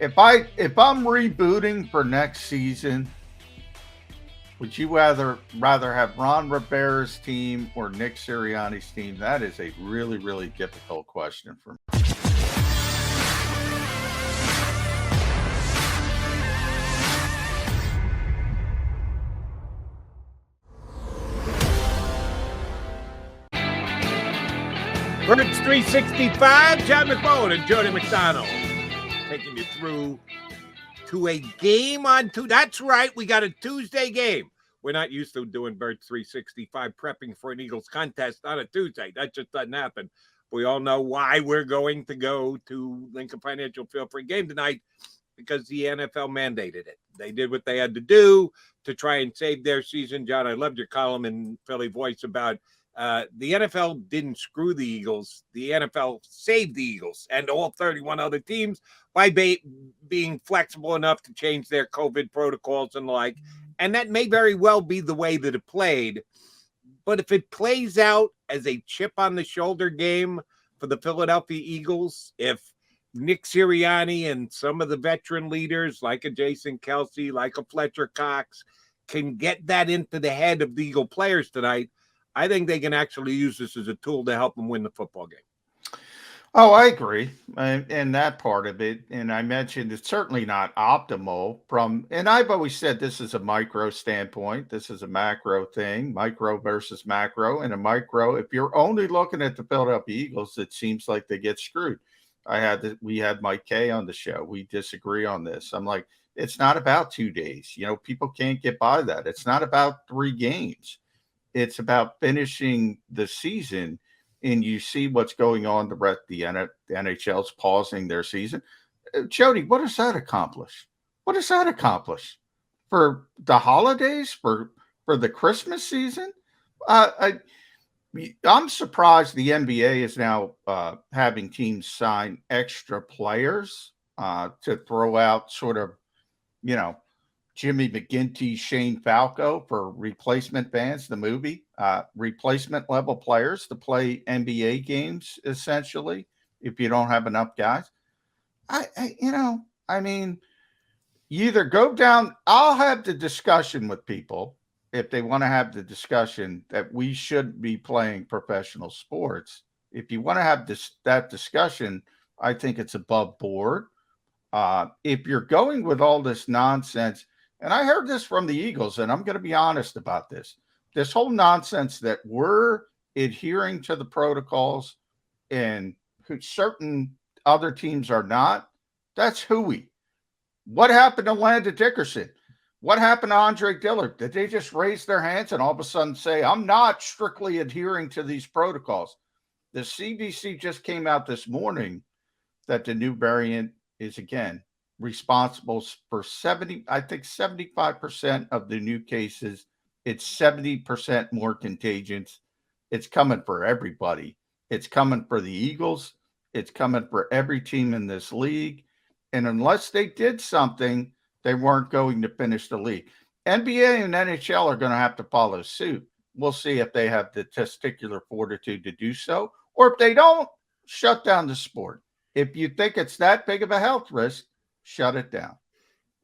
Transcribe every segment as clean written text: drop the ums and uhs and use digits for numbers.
if I'm rebooting for next season, would you rather have Ron Rivera's team or Nick Sirianni's team? That is a really, really difficult question for me. Birds 365, John McMullen and Jody McDonald taking you through to a game on two. That's right, we got a Tuesday game. We're not used to doing Birds 365 prepping for an Eagles contest on a Tuesday. That just doesn't happen. We all know why we're going to go to Lincoln Financial Field for a game tonight, because the NFL mandated it. They did what they had to do to try and save their season. John, I loved your column in Philly Voice about the NFL didn't screw the Eagles. The NFL saved the Eagles and all 31 other teams by being flexible enough to change their COVID protocols and the like. And that may very well be the way that it played. But if it plays out as a chip on the shoulder game for the Philadelphia Eagles, if Nick Sirianni and some of the veteran leaders like a Jason Kelsey, like a Fletcher Cox, can get that into the head of the Eagle players tonight, I think they can actually use this as a tool to help them win the football game. Oh, I agree in that part of it. And I mentioned it's certainly not optimal and I've always said this is a micro standpoint. This is a macro thing, micro versus macro. And a micro, if you're only looking at the Philadelphia Eagles, it seems like they get screwed. We had Mike Kay on the show. We disagree on this. I'm like, it's not about 2 days. People can't get by that. It's not about 3 games. It's about finishing the season, and you see what's going on. The NHL's pausing their season. Jody, what does that accomplish? What does that accomplish for the holidays, for the Christmas season? I'm surprised the NBA is now having teams sign extra players to throw out sort of, Jimmy McGinty, Shane Falco for replacement bands, the movie, replacement level players to play NBA games, essentially, if you don't have enough guys. I mean, you either go down, I'll have the discussion with people if they want to have the discussion that we should be playing professional sports. If you want to have that discussion, I think it's above board. If you're going with all this nonsense, and I heard this from the Eagles, and I'm going to be honest about this whole nonsense that we're adhering to the protocols and certain other teams are not, that's hooey. What happened to Landon Dickerson? What happened to Andre Dillard? Did they just raise their hands and all of a sudden say, I'm not strictly adhering to these protocols? The CDC just came out this morning that the new variant is, again, responsible for 75% of the new cases. It's 70% more contagious. It's coming for everybody. It's coming for the Eagles. It's coming for every team in this league. And unless they did something, they weren't going to finish the league. NBA and NHL are going to have to follow suit. We'll see if they have the testicular fortitude to do so, or if they don't, shut down the sport. If you think it's that big of a health risk, shut it down.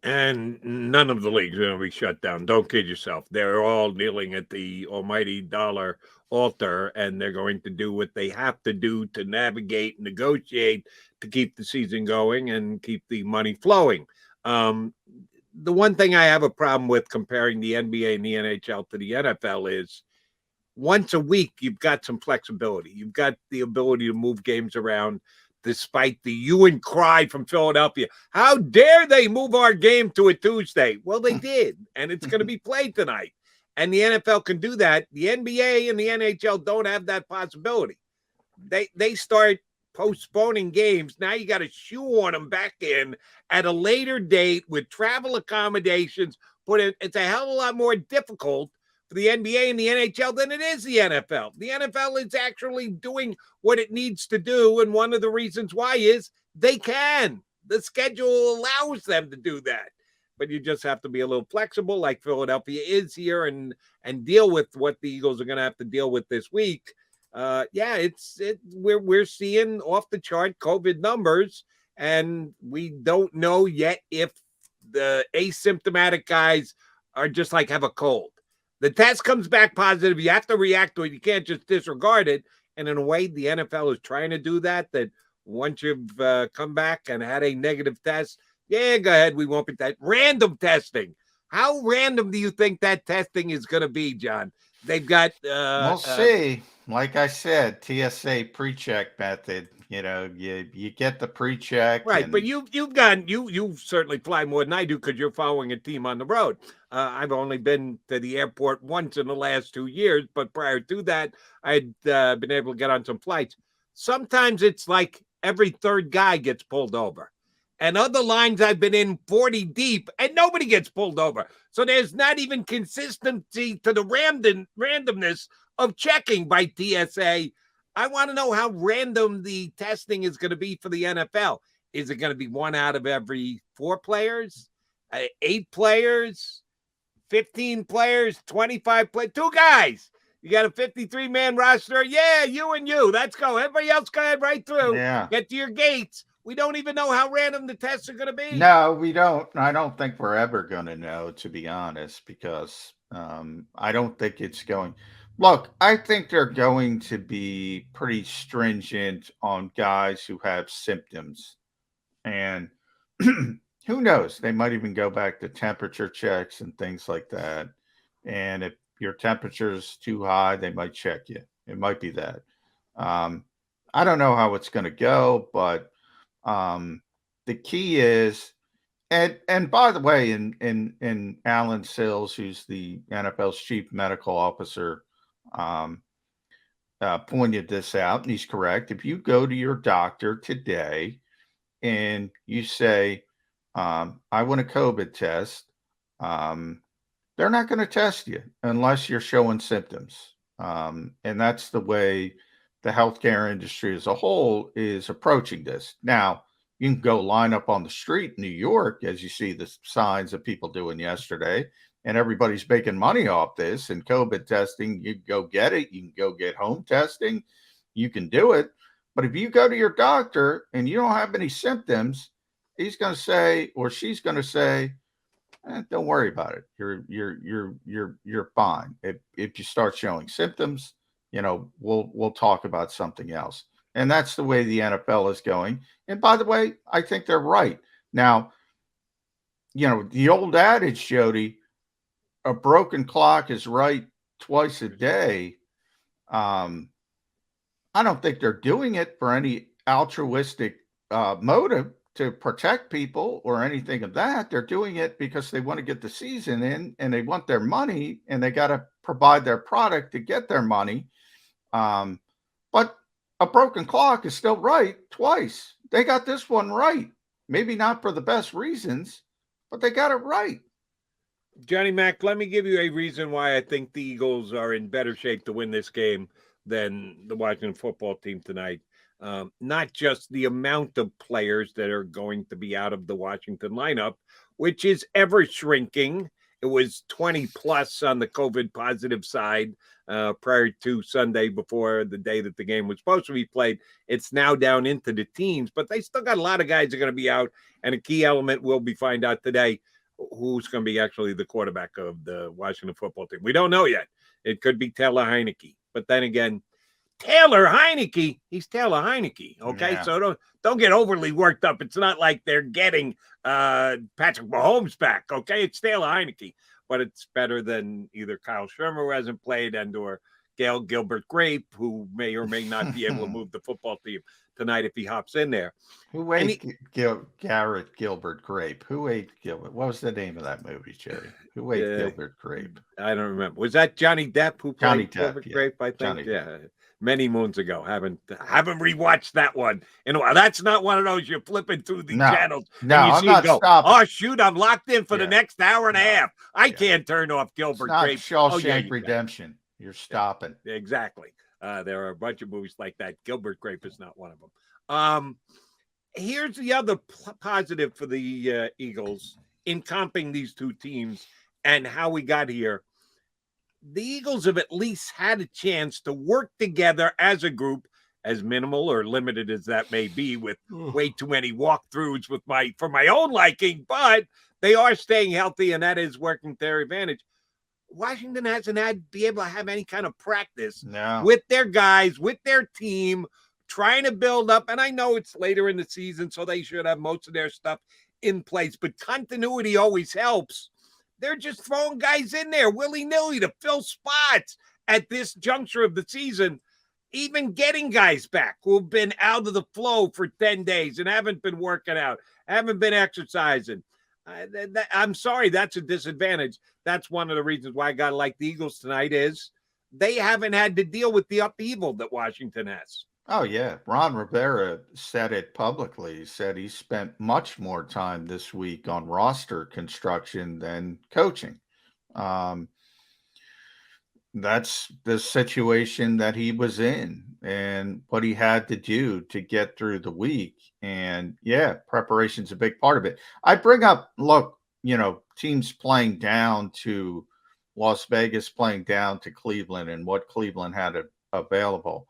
And none of the leagues are going to be shut down. Don't kid yourself. They're all kneeling at the almighty dollar altar, and they're going to do what they have to do to navigate, negotiate, to keep the season going and keep the money flowing. The one thing I have a problem with comparing the NBA and the NHL to the NFL is once a week, you've got some flexibility. You've got the ability to move games around, despite the hue and cry from Philadelphia. How dare they move our game to a Tuesday? Well, they did, and it's going to be played tonight. And the NFL can do that. The NBA and the NHL don't have that possibility. They start postponing games. Now you got to shoehorn them back in at a later date with travel accommodations. It's a hell of a lot more difficult for the NBA and the NHL than it is the NFL. The NFL is actually doing what it needs to do, and one of the reasons why is they can. The schedule allows them to do that. But you just have to be a little flexible, like Philadelphia is here, and deal with what the Eagles are going to have to deal with this we're seeing off the chart COVID numbers, and we don't know yet if the asymptomatic guys are just like have a cold. The test comes back positive. You have to react to it. You can't just disregard it. And in a way, the NFL is trying to do that. That once you've come back and had a negative test, yeah, go ahead. We won't be that random testing. How random do you think that testing is going to be, John? They've got. We'll see. Like I said, TSA pre-check method. You get the pre-check, Right, but and you certainly fly more than I do because you're following a team on the road. I've only been to the airport once in the last 2 years, but prior to that, I'd been able to get on some flights. Sometimes it's like every third guy gets pulled over, and other lines I've been in 40 deep, and nobody gets pulled over. So there's not even consistency to the randomness of checking by TSA. I want to know how random the testing is going to be for the NFL. Is it going to be 1 out of every 4 players, 8 players, 15 players, 25 players, 2 guys? You got a 53-man roster. Yeah, you and you. Let's go. Everybody else go ahead right through. yeah. Get to your gates. We don't even know how random the tests are going to be. No, we don't. I don't think we're ever going to know, to be honest, because I don't think it's going. Look, I think they're going to be pretty stringent on guys who have symptoms. And who knows? They might even go back to temperature checks and things like that. And if your temperature is too high, they might check you. It might be that. I don't know how it's going to go, but the key is, and by the way, in Alan Sills, who's the NFL's chief medical officer, pointed this out, and he's correct. If you go to your doctor today and you say, I want a COVID test, they're not going to test you unless you're showing symptoms. And that's the way the healthcare industry as a whole is approaching this. Now, you can go line up on the street in New York, as you see the signs of people doing yesterday, and everybody's making money off this. And COVID testing, you can go get it. You can go get home testing. You can do it. But if you go to your doctor and you don't have any symptoms, he's going to say, or she's going to say, don't worry about it. You're fine. If you start showing symptoms, we'll talk about something else. And that's the way the NFL is going. And by the way, I think they're right. Now, the old adage, Jody, a broken clock is right twice a day. I don't think they're doing it for any altruistic motive to protect people or anything of that. They're doing it because they want to get the season in and they want their money and they got to provide their product to get their money. But a broken clock is still right twice. They got this one right. Maybe not for the best reasons, but they got it right. Johnny Mac, let me give you a reason why I think the Eagles are in better shape to win this game than the Washington football team tonight. Not just the amount of players that are going to be out of the Washington lineup, which is ever shrinking. It was 20 plus on the COVID positive side prior to Sunday before the day that the game was supposed to be played. It's now down into the teens, but they still got a lot of guys that are going to be out. And a key element will be find out today who's going to be actually the quarterback of the Washington football team. We don't know yet. It could be Taylor Heineke. But then again, Taylor Heineke, he's Taylor Heineke. Okay, Yeah. so don't get overly worked up. It's not like they're getting Patrick Mahomes back. Okay, it's Taylor Heineke, but it's better than either Kyle Shermer, who hasn't played, and or Gail Gilbert Grape, who may or may not be able to move the football team tonight if he hops in there. Who ate Garrett Gilbert Grape? Who ate Gilbert? What was the name of that movie, Jerry? Who ate Gilbert Grape? I don't remember. Was that Johnny Depp who played Gilbert Grape? I think. Johnny Depp. Many moons ago. Haven't rewatched that one. And that's not one of those you're flipping through the channels. No, and you I'm see not go, stopping. Oh shoot, I'm locked in for the next hour and a half. I can't turn off Gilbert Grape. Shawshank Redemption. You're stopping. Yeah, exactly. There are a bunch of movies like that. Gilbert Grape is not one of them. Here's the other positive for the Eagles in comping these two teams and how we got here. The Eagles have at least had a chance to work together as a group as minimal or limited as that may be, with way too many walkthroughs for my own liking, but they are staying healthy, and that is working to their advantage. Washington hasn't be able to have any kind of practice with their guys, with their team, trying to build up. And I know it's later in the season, so they should have most of their stuff in place, but continuity always helps. They're just throwing guys in there willy-nilly to fill spots at this juncture of the season. Even getting guys back who have been out of the flow for 10 days and haven't been working out, haven't been exercising. I'm sorry, that's a disadvantage. That's one of the reasons why I got to like the Eagles tonight is they haven't had to deal with the upheaval that Washington has. Oh, yeah. Ron Rivera said it publicly. He said he spent much more time this week on roster construction than coaching. That's the situation that he was in and what he had to do to get through the week. And yeah, preparation's a big part of it. I bring up, look, teams playing down to Las Vegas, playing down to Cleveland and what Cleveland had available.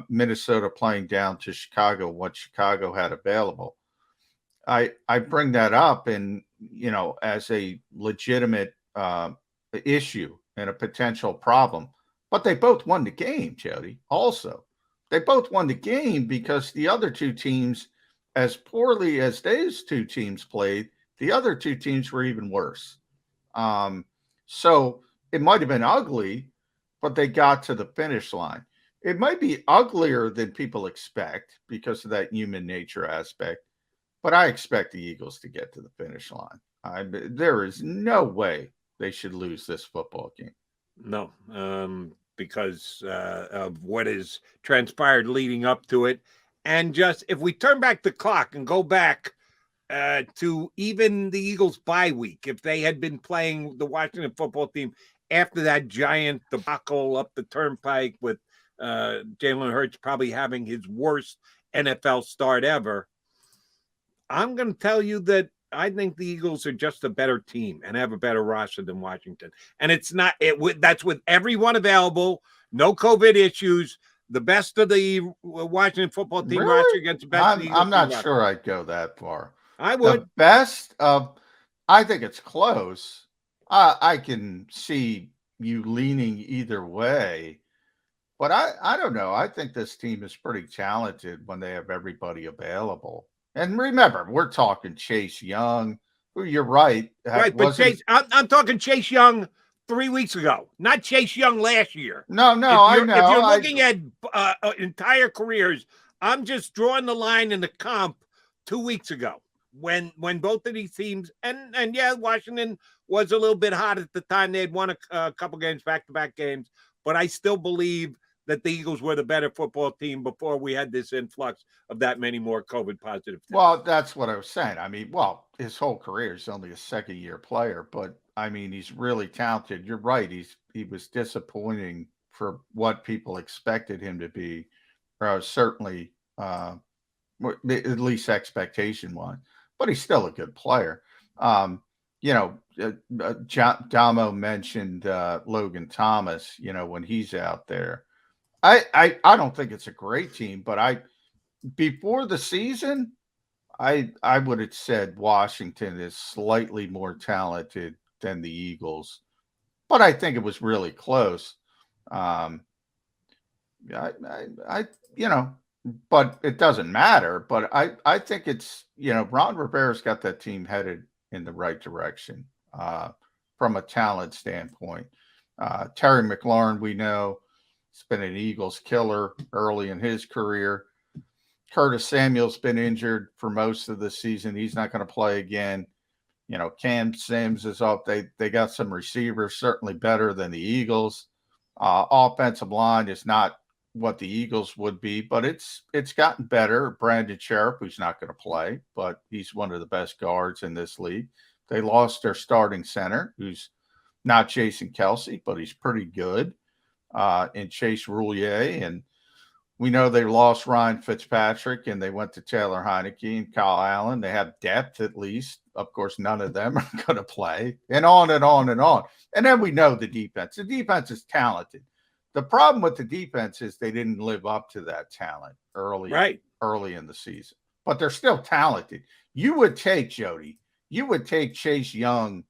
Minnesota playing down to Chicago, what Chicago had available. I bring that up and, as a legitimate issue and a potential problem. But they both won the game, Jody, also. They both won the game because the other two teams, as poorly as those two teams played, the other two teams were even worse. So it might have been ugly, but they got to the finish line. It might be uglier than people expect because of that human nature aspect, but I expect the Eagles to get to the finish line. There is no way they should lose this football game. No, because of what is transpired leading up to it. And just if we turn back the clock and go back to even the Eagles' bye week, if they had been playing the Washington football team after that giant debacle up the turnpike with Jalen Hurts probably having his worst NFL start ever, I'm going to tell you that I think the Eagles are just a better team and have a better roster than Washington. And that's with everyone available, no COVID issues, the best of the Washington football team roster against the best of the Eagles. I'm not sure I'd go that far. I would. The best of, I think it's close. I can see you leaning either way, but I don't know. I think this team is pretty talented when they have everybody available. And remember, we're talking Chase Young, who you're right. Right, but I'm talking Chase Young 3 weeks ago, not Chase Young last year. No, I know. If you're looking at entire careers, I'm just drawing the line in the comp 2 weeks ago when both of these teams, and yeah, Washington was a little bit hot at the time. They had won a couple games, back-to-back games, but I still believe that the Eagles were the better football team before we had this influx of that many more COVID positive tests. Well, that's what I was saying. I mean, his whole career is only a second-year player, but I mean, he's really talented. You're right. He was disappointing for what people expected him to be, or certainly at least expectation-wise. But he's still a good player. Damo mentioned Logan Thomas. When he's out there. I don't think it's a great team, but before the season, I would have said Washington is slightly more talented than the Eagles, but I think it was really close. But it doesn't matter. But I think it's Ron Rivera's got that team headed in the right direction from a talent standpoint. Terry McLaurin, we know. He's been an Eagles killer early in his career. Curtis Samuel's been injured for most of the season. He's not going to play again. Cam Sims is up. They got some receivers, certainly better than the Eagles. Offensive line is not what the Eagles would be, but it's gotten better. Brandon Sheriff, who's not going to play, but he's one of the best guards in this league. They lost their starting center, who's not Jason Kelsey, but he's pretty good. In Chase Roulier, and we know they lost Ryan Fitzpatrick and they went to Taylor Heineke and Kyle Allen. They have depth at least. Of course, none of them are going to play, and on and on and on. And then we know the defense. The defense is talented. The problem with the defense is they didn't live up to that talent Right. early in the season, but they're still talented. You would take Chase Young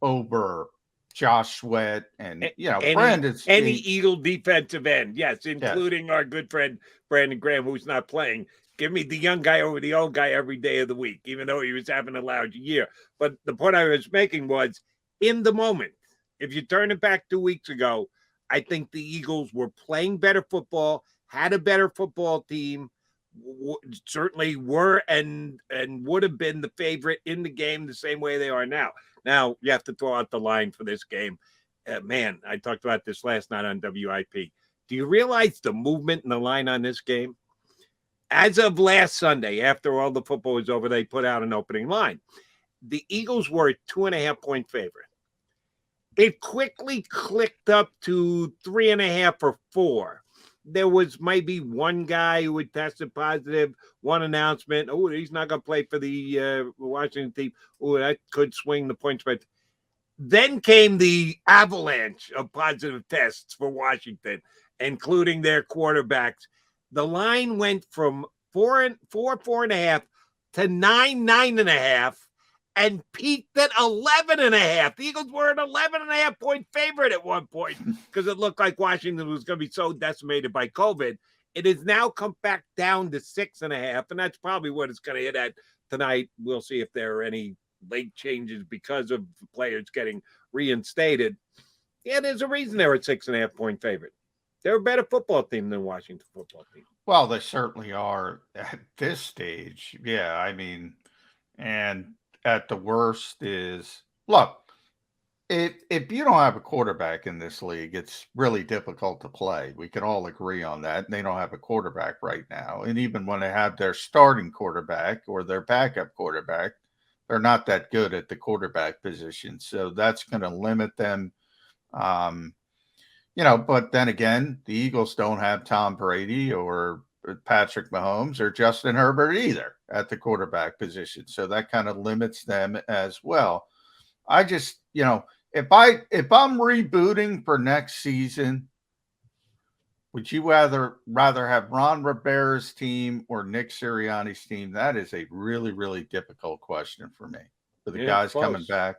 over Josh Sweat and Brandon any Steve. Eagle defensive end, yes, Yes. including our good friend Brandon Graham, who's not playing. Give me the young guy over the old guy every day of the week, even though he was having a loud year. But the point I was making was, in the moment, if you turn it back 2 weeks ago, I think the Eagles were playing better football, had a better football team, certainly were and would have been the favorite in the game the same way they are now. Now, you have to throw out the line for this game. Man, I talked about this last night on WIP. Do you realize the movement in the line on this game? As of last Sunday, after all the football was over, they put out an opening line. The Eagles were a 2.5-point favorite. It quickly clicked up to 3.5 or 4. There was maybe one guy who had tested positive, one announcement. Oh, he's not going to play for the Washington team. Oh, that could swing the point spread. Then came the avalanche of positive tests for Washington, including their quarterbacks. The line went from 4.5 to 9.5, and peaked at 11.5. The Eagles were an 11.5-point favorite at one point because it looked like Washington was going to be so decimated by COVID. It has now come back down to 6.5, and that's probably what it's going to hit at tonight. We'll see if there are any late changes because of players getting reinstated. Yeah, there's a reason they're a 6.5-point favorite. They're a better football team than Washington football team. Well, they certainly are at this stage. Yeah, I mean, and at the worst is, look, if you don't have a quarterback in this league, it's really difficult to play. We can all agree on that. They don't have a quarterback right now. And even when they have their starting quarterback or their backup quarterback, they're not that good at the quarterback position. So that's going to limit them. But then again, the Eagles don't have Tom Brady or Patrick Mahomes or Justin Herbert either at the quarterback position. So that kind of limits them as well. I just, if I'm rebooting for next season, would you rather have Ron Rivera's team or Nick Sirianni's team? That is a really, really difficult question for me. For the guys coming back,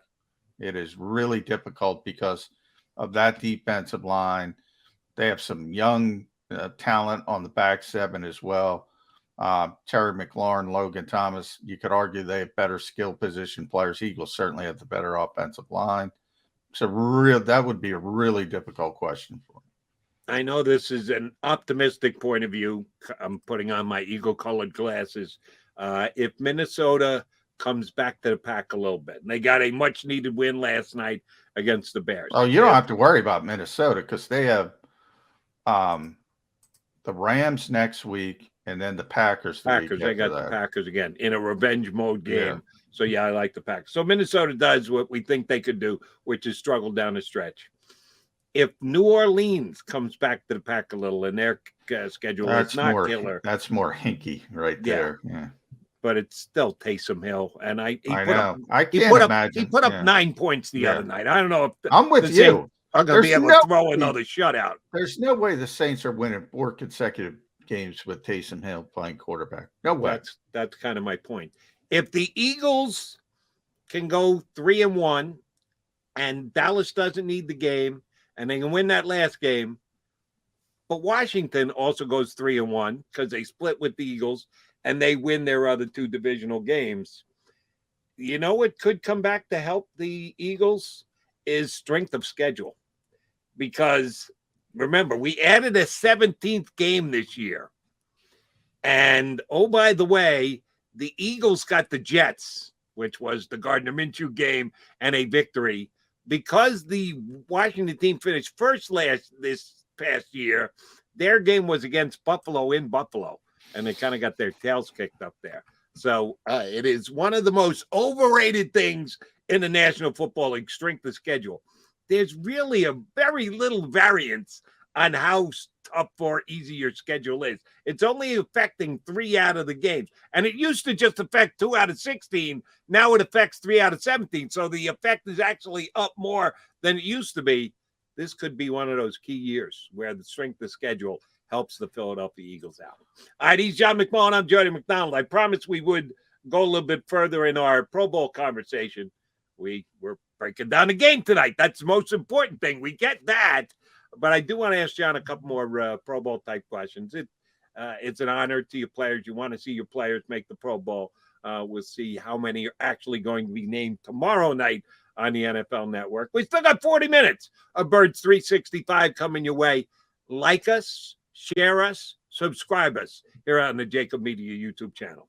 it is really difficult because of that defensive line. They have some young talent on the back seven as well. Terry McLaurin, Logan Thomas, you could argue they have better skill position players. Eagles certainly have the better offensive line. So that would be a really difficult question for me. I know this is an optimistic point of view. I'm putting on my Eagle-colored glasses. If Minnesota comes back to the pack a little bit, and they got a much-needed win last night against the Bears. Oh, you don't have to worry about Minnesota because they have the Rams next week and then the Packers. They got the Packers again in a revenge mode game. Yeah. So, yeah, I like the Packers. So Minnesota does what we think they could do, which is struggle down the stretch. If New Orleans comes back to the pack a little in their schedule, it's not killer. That's more hinky right there. Yeah. But it's still Taysom Hill. And I know. I can't imagine. He put up 9 points the other night. I don't know if I'm with you. I'm going to be able to throw another shutout. There's no way the Saints are winning 4 consecutive games with Taysom Hill playing quarterback. No way. That's kind of my point. If the Eagles can go 3-1 and Dallas doesn't need the game and they can win that last game, but Washington also goes 3-1 because they split with the Eagles and they win their other 2 divisional games. You know what could come back to help the Eagles is strength of schedule. Because remember, we added a 17th game this year. And, oh, by the way, the Eagles got the Jets, which was the Gardner Minshew game, and a victory. Because the Washington team finished first this past year, their game was against Buffalo in Buffalo. And they kind of got their tails kicked up there. So it is one of the most overrated things in the National Football League, strength of schedule. There's really a very little variance on how tough or easy your schedule is. It's only affecting 3 out of the games. And it used to just affect 2 out of 16. Now it affects 3 out of 17. So the effect is actually up more than it used to be. this could be one of those key years where the strength of schedule helps the Philadelphia Eagles out. All right, he's John McMullen. I'm Jody McDonald. I promised we would go a little bit further in our Pro Bowl conversation. We're breaking down the game tonight. That's the most important thing. We get that. But I do want to ask John a couple more Pro Bowl type questions. It's an honor to your players. You want to see your players make the Pro Bowl. We'll see how many are actually going to be named tomorrow night on the NFL Network. We still got 40 minutes of Birds 365 coming your way. Like us, share us, subscribe us here on the JAKIB Media YouTube channel.